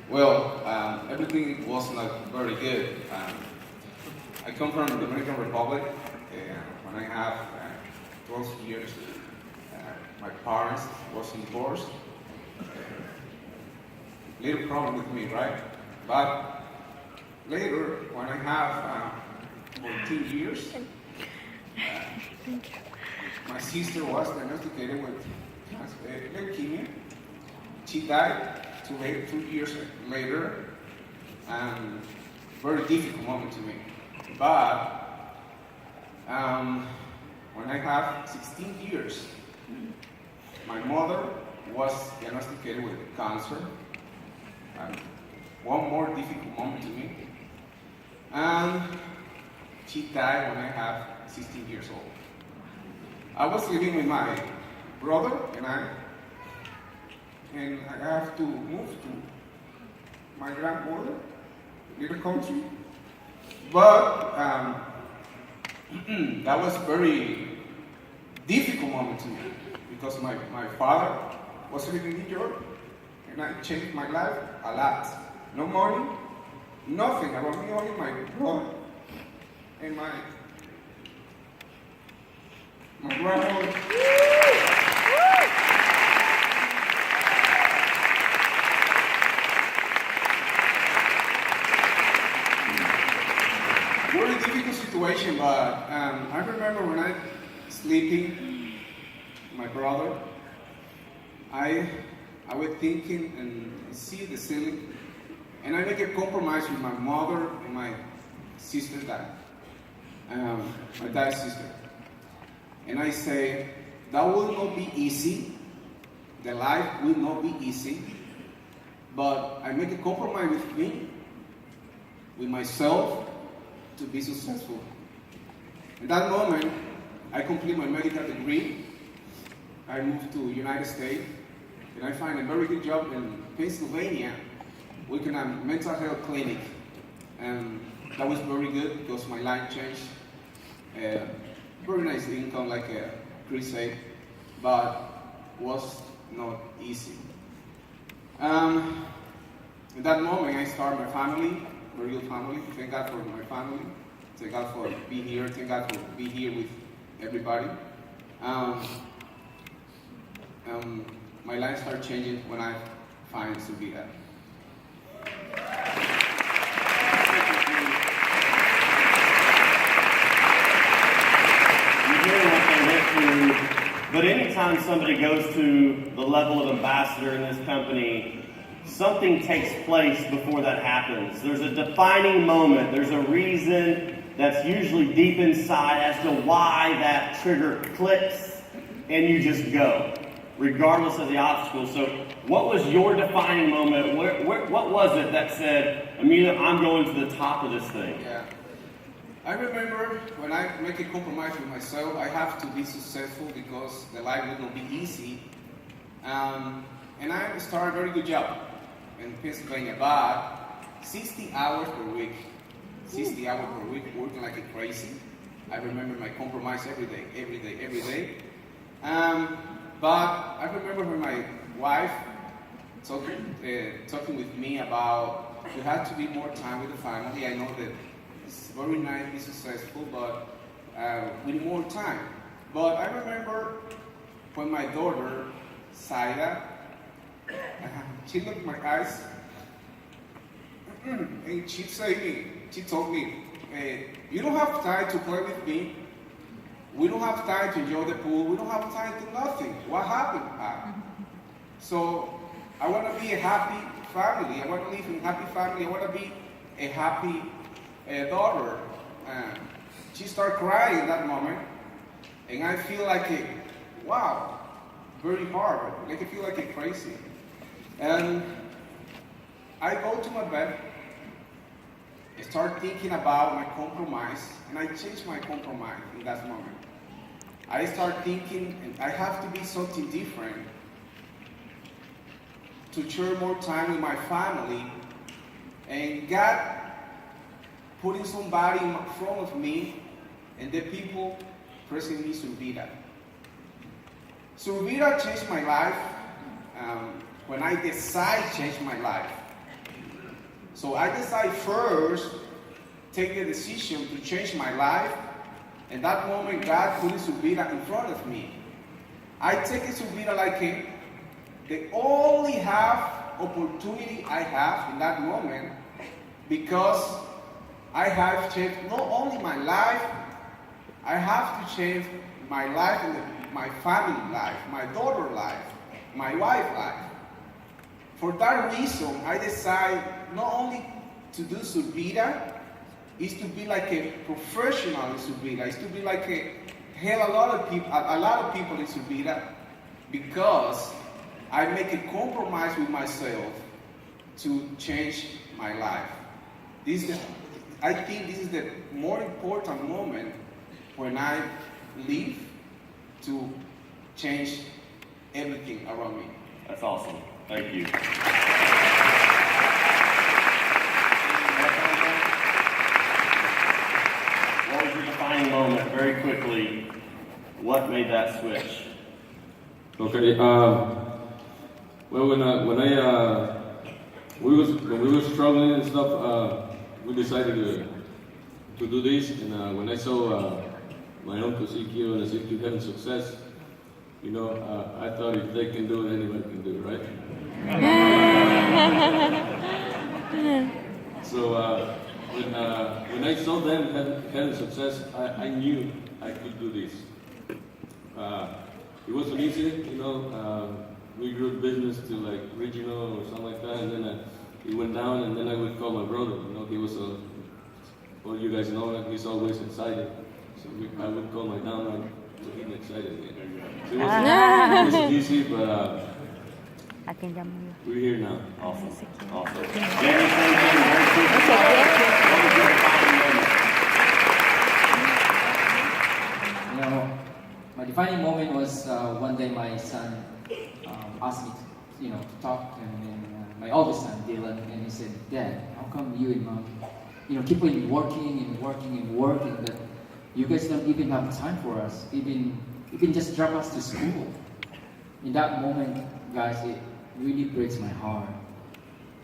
Well, everything was not very good. I come from the Dominican Republic. When I have 12 years, my parents was divorced. Little problem with me, right? But later, when I have 14 years, my sister was diagnosed with leukemia. She died 2 years later, and very difficult moment to me. But when I have 16 years, my mother was diagnosed with cancer. One more difficult moment to me. And she died when I have 16 years old. I was living with my brother and I have to move to my grandmother, little country. But that was very difficult moment to me because my father was living in New York and I changed my life a lot. No money, nothing about me, only my brother and my grandmother. Very difficult situation, but I remember when I was sleeping, my brother, I was thinking and see the ceiling, and I make a compromise with my mother and my sister, my dad's sister. And I say, that will not be easy, the life will not be easy, but I make a compromise with me, with myself, to be successful. In that moment, I complete my medical degree. I moved to United States, and I find a very good job in Pennsylvania, working at a mental health clinic. And that was very good because my life changed. Very nice income, like Chris said, but was not easy. In that moment, I started my family, my real family. Thank God for my family. Thank God for being here. Thank God for being here with everybody. My life started changing when I find Zurvita. But anytime somebody goes to the level of ambassador in this company, something takes place before that happens. There's a defining moment. There's a reason that's usually deep inside as to why that trigger clicks and you just go, regardless of the obstacle. So what was your defining moment? What was it that said, Amelia, I'm going to the top of this thing? Yeah. I remember when I make a compromise with myself, I have to be successful because the life will not be easy. And I started a very good job in Pennsylvania, but 60 hours per week. 60 hours per week, working like a crazy. I remember my compromise every day. But I remember when my wife talking with me about we had to be more time with the family. I know that it's very nice to be successful, but we need more time. But I remember when my daughter, Saida, she looked in my eyes, and she told me, you don't have time to play with me. We don't have time to enjoy the pool. We don't have time to nothing. What happened? So I want to be a happy family. I want to live in a happy family. I want to be a happy daughter. She started crying in that moment, and I feel like wow, very hard. Like I feel like a crazy. And I go to my bed, I start thinking about my compromise, and I change my compromise in that moment. I start thinking, and I have to be something different to share more time with my family, and God putting somebody in front of me, and the people pressing me Zurvita. Zurvita changed my life when I decide to change my life. So I decided first, take the decision to change my life. And that moment, God put Zurvita in front of me. I take Zurvita like the only opportunity I have in that moment, because I have changed not only my life, I have to change my life and my family life, my daughter life, my wife life. For that reason, I decided not only to do Zurvita, is to be like a professional in Zurvita, is to be like help a lot of people in Zurvita, because I make a compromise with myself to change my life. I think this is the more important moment when I leave to change everything around me. That's awesome. Thank you. What was your defining moment? Very quickly, what made that switch? Okay. Well, when we were struggling and stuff, we decided to do this. And when I saw my uncle Ezekiel and Ezekiel having success, I thought if they can do it, anyone can do it, right? So when I saw them having success, I knew I could do this. It wasn't easy, we grew business to like regional or something like that, and then it went down, and then I would call my brother. He was well, you guys know that he's always excited. So I would call my downline to get excited again. So it wasn't easy, but we're here now. Awesome. Awesome. Jerry, thank you. Very quickly. What was your defining moment? My defining moment was one day my son asked me to talk, and then my oldest son, Dylan, and he said, "Dad, how come you and Mom, keep on working, but you guys don't even have time for us, even just drop us to school?" In that moment, guys, it really breaks my heart,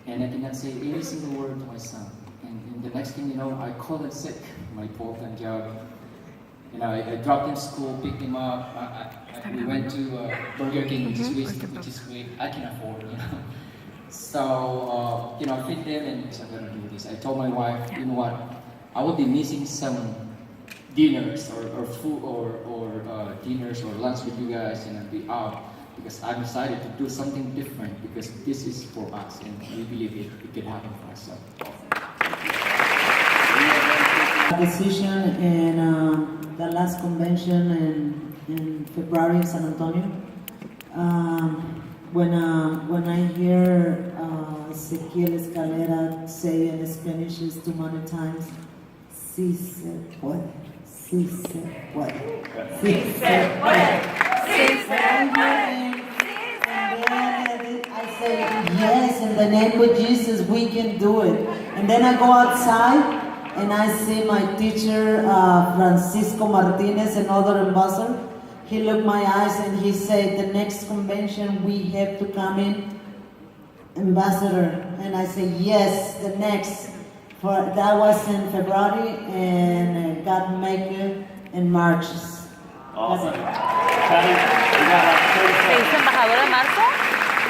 and I cannot say any single word to my son. And the next thing you know, I called in sick, my full-time job. I dropped him to school, picked him up. We went to Burger King, which is great. I can afford, So, I feed them, and so I'm gonna do this. I told my wife, you know what? I will be missing some dinners or food or dinners or lunch with you guys, and I'll be out because I'm excited to do something different, because this is for us, and we believe it could happen for us. So. Decision in the last convention in February in San Antonio. When I hear Ezequiel Escalera say in Spanish too many times, "Sí se puede, sí se puede, sí se puede, sí se puede." And then I say, "Yes, in the name of Jesus, we can do it." And then I go outside, and I see my teacher, Francisco Martinez, another ambassador. He looked my eyes and he said, "The next convention we have to come in, ambassador." And I said, "Yes, the next." That was in February, and got make it in March. Awesome. Patty, we got like 30 seconds. embajadora Marco?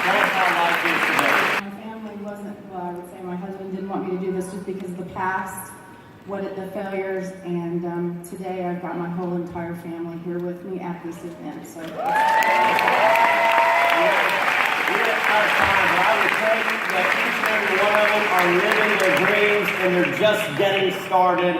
Tell us how life is today. My family wasn't, I would say my husband didn't want me to do this just because of the past, the failures, and today I've got my whole entire family here with me at this event. So. We're out of time, but I would tell you that each and every one of them are living their dreams, and they're just getting started.